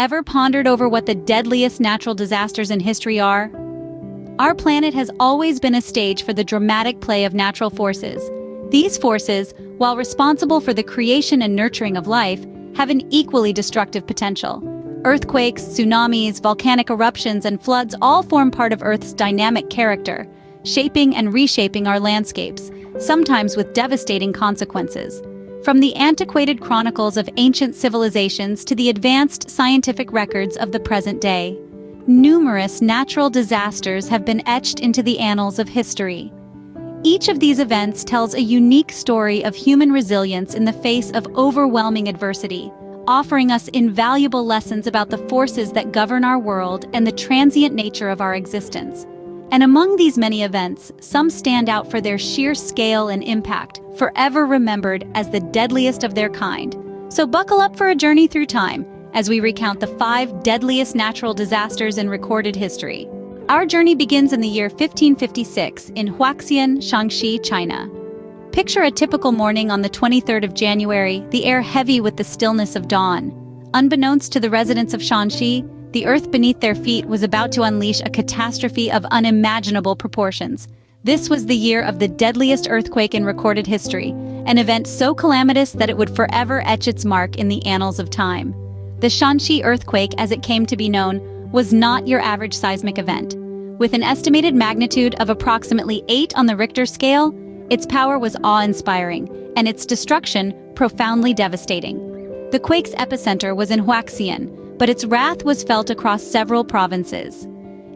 Ever pondered over what the deadliest natural disasters in history are? Our planet has always been a stage for the dramatic play of natural forces. These forces, while responsible for the creation and nurturing of life, have an equally destructive potential. Earthquakes, tsunamis, volcanic eruptions, and floods all form part of Earth's dynamic character, shaping and reshaping our landscapes, sometimes with devastating consequences. From the antiquated chronicles of ancient civilizations to the advanced scientific records of the present day, numerous natural disasters have been etched into the annals of history. Each of these events tells a unique story of human resilience in the face of overwhelming adversity, offering us invaluable lessons about the forces that govern our world and the transient nature of our existence. And among these many events, some stand out for their sheer scale and impact, forever remembered as the deadliest of their kind. So buckle up for a journey through time as we recount the 5 deadliest natural disasters in recorded history. Our journey begins in the year 1556 in Huaxian, Shaanxi, China. Picture a typical morning on the 23rd of January, the air heavy with the stillness of dawn. Unbeknownst to the residents of Shaanxi, the earth beneath their feet was about to unleash a catastrophe of unimaginable proportions. This was the year of the deadliest earthquake in recorded history, an event so calamitous that it would forever etch its mark in the annals of time. The Shaanxi Earthquake, as it came to be known, was not your average seismic event. With an estimated magnitude of approximately 8 on the Richter scale, its power was awe-inspiring, and its destruction profoundly devastating. The quake's epicenter was in Huaxian, but its wrath was felt across several provinces.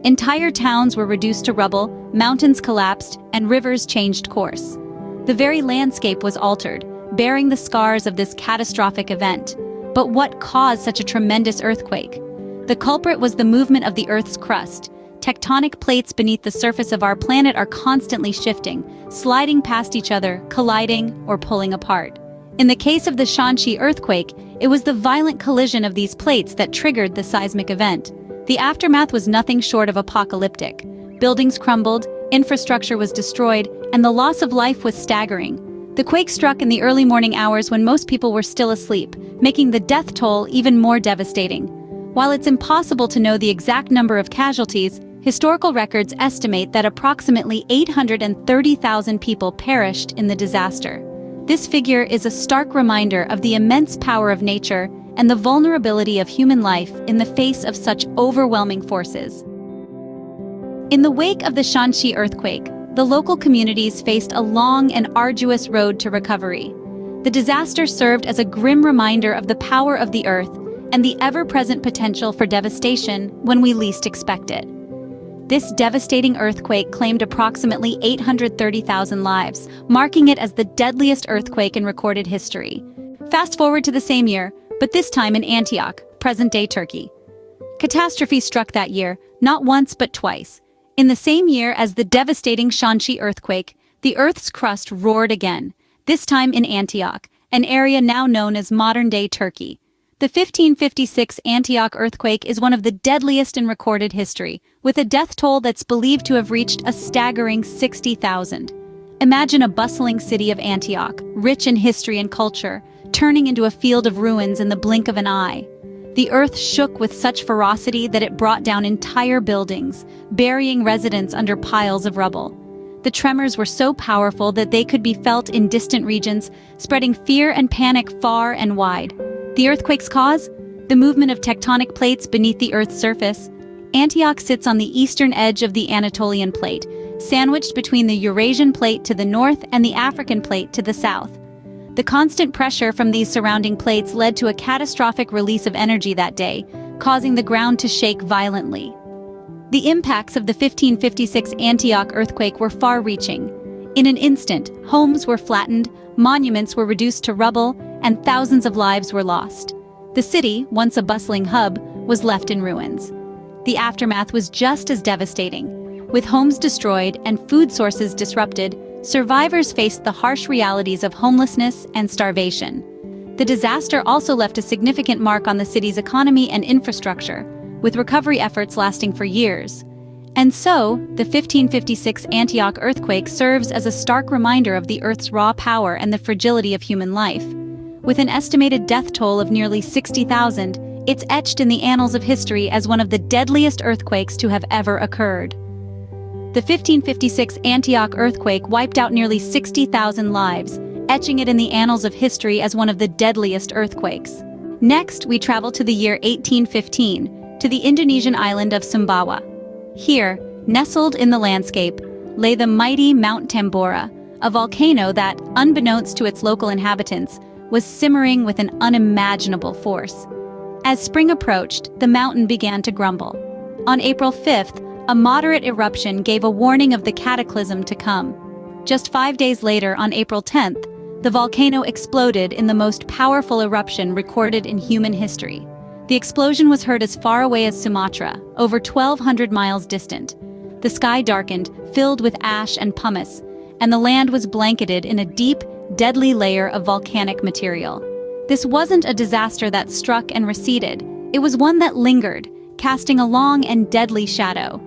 Entire towns were reduced to rubble, mountains collapsed, and rivers changed course. The very landscape was altered, bearing the scars of this catastrophic event. But what caused such a tremendous earthquake? The culprit was the movement of the Earth's crust. Tectonic plates beneath the surface of our planet are constantly shifting, sliding past each other, colliding, or pulling apart. In the case of the Shaanxi earthquake, it was the violent collision of these plates that triggered the seismic event. The aftermath was nothing short of apocalyptic. Buildings crumbled, infrastructure was destroyed, and the loss of life was staggering. The quake struck in the early morning hours when most people were still asleep, making the death toll even more devastating. While it's impossible to know the exact number of casualties, historical records estimate that approximately 830,000 people perished in the disaster. This figure is a stark reminder of the immense power of nature and the vulnerability of human life in the face of such overwhelming forces. In the wake of the Shaanxi earthquake, the local communities faced a long and arduous road to recovery. The disaster served as a grim reminder of the power of the earth and the ever-present potential for devastation when we least expect it. This devastating earthquake claimed approximately 830,000 lives, marking it as the deadliest earthquake in recorded history. Fast forward to the same year, but this time in Antioch, present-day Turkey. Catastrophe struck that year, not once but twice. In the same year as the devastating Shaanxi earthquake, the Earth's crust roared again, this time in Antioch, an area now known as modern-day Turkey. The 1556 Antioch earthquake is one of the deadliest in recorded history, with a death toll that's believed to have reached a staggering 60,000. Imagine a bustling city of Antioch, rich in history and culture, turning into a field of ruins in the blink of an eye. The earth shook with such ferocity that it brought down entire buildings, burying residents under piles of rubble. The tremors were so powerful that they could be felt in distant regions, spreading fear and panic far and wide. The earthquake's cause? The movement of tectonic plates beneath the Earth's surface. Antioch sits on the eastern edge of the Anatolian plate, sandwiched between the Eurasian plate to the north and the African plate to the south. The constant pressure from these surrounding plates led to a catastrophic release of energy that day, causing the ground to shake violently. The impacts of the 1556 Antioch earthquake were far-reaching. In an instant, homes were flattened, monuments were reduced to rubble, and thousands of lives were lost. The city, once a bustling hub, was left in ruins. The aftermath was just as devastating. With homes destroyed and food sources disrupted, survivors faced the harsh realities of homelessness and starvation. The disaster also left a significant mark on the city's economy and infrastructure, with recovery efforts lasting for years. And so, the 1556 Antioch earthquake serves as a stark reminder of the Earth's raw power and the fragility of human life. With an estimated death toll of nearly 60,000, It's etched in the annals of history as one of the deadliest earthquakes to have ever occurred. The 1556 Antioch Earthquake wiped out nearly 60,000 lives, etching it in the annals of history as one of the deadliest earthquakes. Next, we travel to the year 1815, to the Indonesian island of Sumbawa. Here, nestled in the landscape, lay the mighty Mount Tambora, a volcano that, unbeknownst to its local inhabitants, was simmering with an unimaginable force. As spring approached, the mountain began to grumble. On April 5th, a moderate eruption gave a warning of the cataclysm to come. Just 5 days later, on April 10th, the volcano exploded in the most powerful eruption recorded in human history. The explosion was heard as far away as Sumatra, over 1,200 miles distant. The sky darkened, filled with ash and pumice, and the land was blanketed in a deep, deadly layer of volcanic material. This wasn't a disaster that struck and receded. It was one that lingered, casting a long and deadly shadow.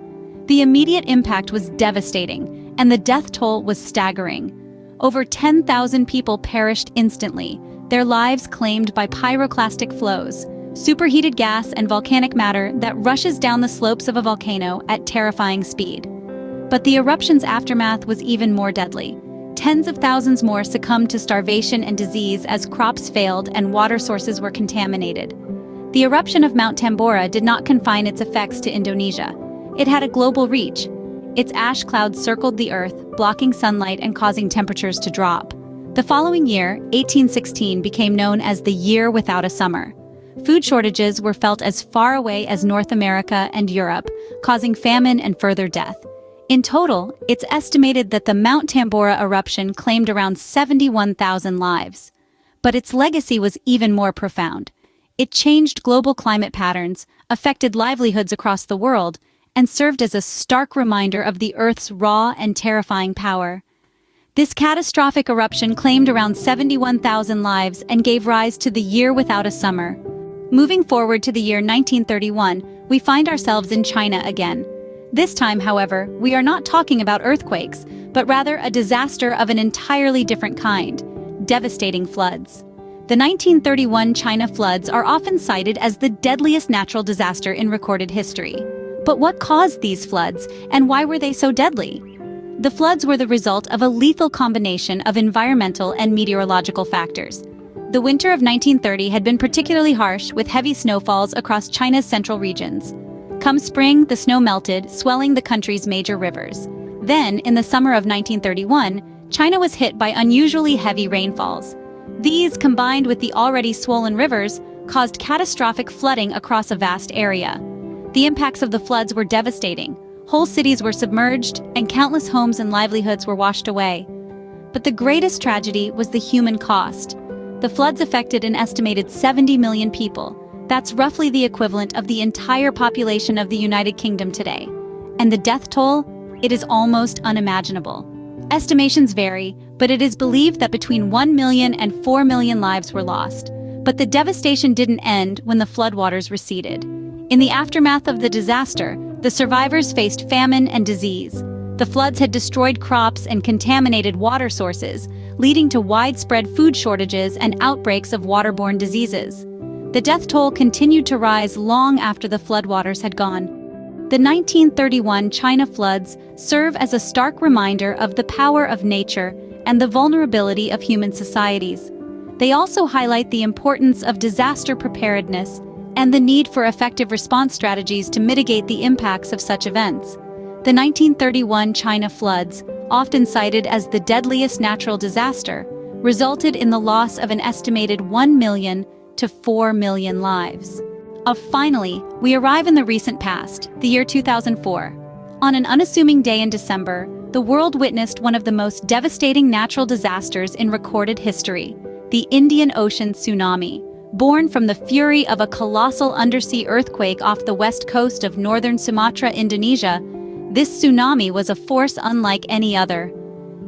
The immediate impact was devastating, and the death toll was staggering. Over 10,000 people perished instantly, their lives claimed by pyroclastic flows, superheated gas and volcanic matter that rushes down the slopes of a volcano at terrifying speed. But the eruption's aftermath was even more deadly. Tens of thousands more succumbed to starvation and disease as crops failed and water sources were contaminated. The eruption of Mount Tambora did not confine its effects to Indonesia. It had a global reach. Its ash clouds circled the earth, blocking sunlight and causing temperatures to drop. The following year, 1816, became known as the Year Without a Summer. Food shortages were felt as far away as North America and Europe, causing famine and further death. In total, it's estimated that the Mount Tambora eruption claimed around 71,000 lives. But its legacy was even more profound. It changed global climate patterns, affected livelihoods across the world, and served as a stark reminder of the Earth's raw and terrifying power. This catastrophic eruption claimed around 71,000 lives and gave rise to the Year Without a Summer. Moving forward to the year 1931, we find ourselves in China again. This time, however, we are not talking about earthquakes, but rather a disaster of an entirely different kind: devastating floods. The 1931 China floods are often cited as the deadliest natural disaster in recorded history. But what caused these floods, and why were they so deadly? The floods were the result of a lethal combination of environmental and meteorological factors. The winter of 1930 had been particularly harsh, with heavy snowfalls across China's central regions. Come spring, the snow melted, swelling the country's major rivers. Then, in the summer of 1931, China was hit by unusually heavy rainfalls. These, combined with the already swollen rivers, caused catastrophic flooding across a vast area. The impacts of the floods were devastating. Whole cities were submerged, and countless homes and livelihoods were washed away. But the greatest tragedy was the human cost. The floods affected an estimated 70 million people. That's roughly the equivalent of the entire population of the United Kingdom today. And the death toll? It is almost unimaginable. Estimations vary, but it is believed that between 1 million and 4 million lives were lost. But the devastation didn't end when the floodwaters receded. In the aftermath of the disaster, the survivors faced famine and disease. The floods had destroyed crops and contaminated water sources, leading to widespread food shortages and outbreaks of waterborne diseases. The death toll continued to rise long after the floodwaters had gone. The 1931 China floods serve as a stark reminder of the power of nature and the vulnerability of human societies. They also highlight the importance of disaster preparedness and the need for effective response strategies to mitigate the impacts of such events. The 1931 China floods, often cited as the deadliest natural disaster, resulted in the loss of an estimated 1 million to 4 million lives. Finally, we arrive in the recent past, the year 2004. On an unassuming day in December, the world witnessed one of the most devastating natural disasters in recorded history, the Indian Ocean tsunami. Born from the fury of a colossal undersea earthquake off the west coast of northern Sumatra, Indonesia, this tsunami was a force unlike any other.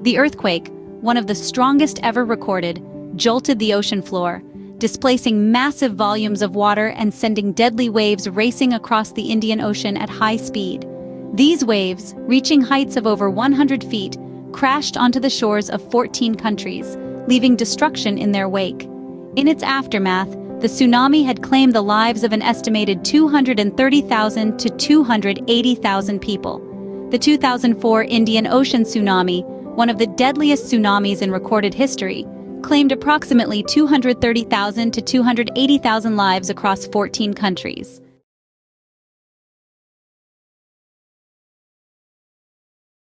The earthquake, one of the strongest ever recorded, jolted the ocean floor, displacing massive volumes of water and sending deadly waves racing across the Indian Ocean at high speed. These waves, reaching heights of over 100 feet, crashed onto the shores of 14 countries, leaving destruction in their wake. In its aftermath, The tsunami had claimed the lives of an estimated 230,000 to 280,000 people. The 2004 Indian Ocean tsunami, one of the deadliest tsunamis in recorded history, claimed approximately 230,000 to 280,000 lives across 14 countries.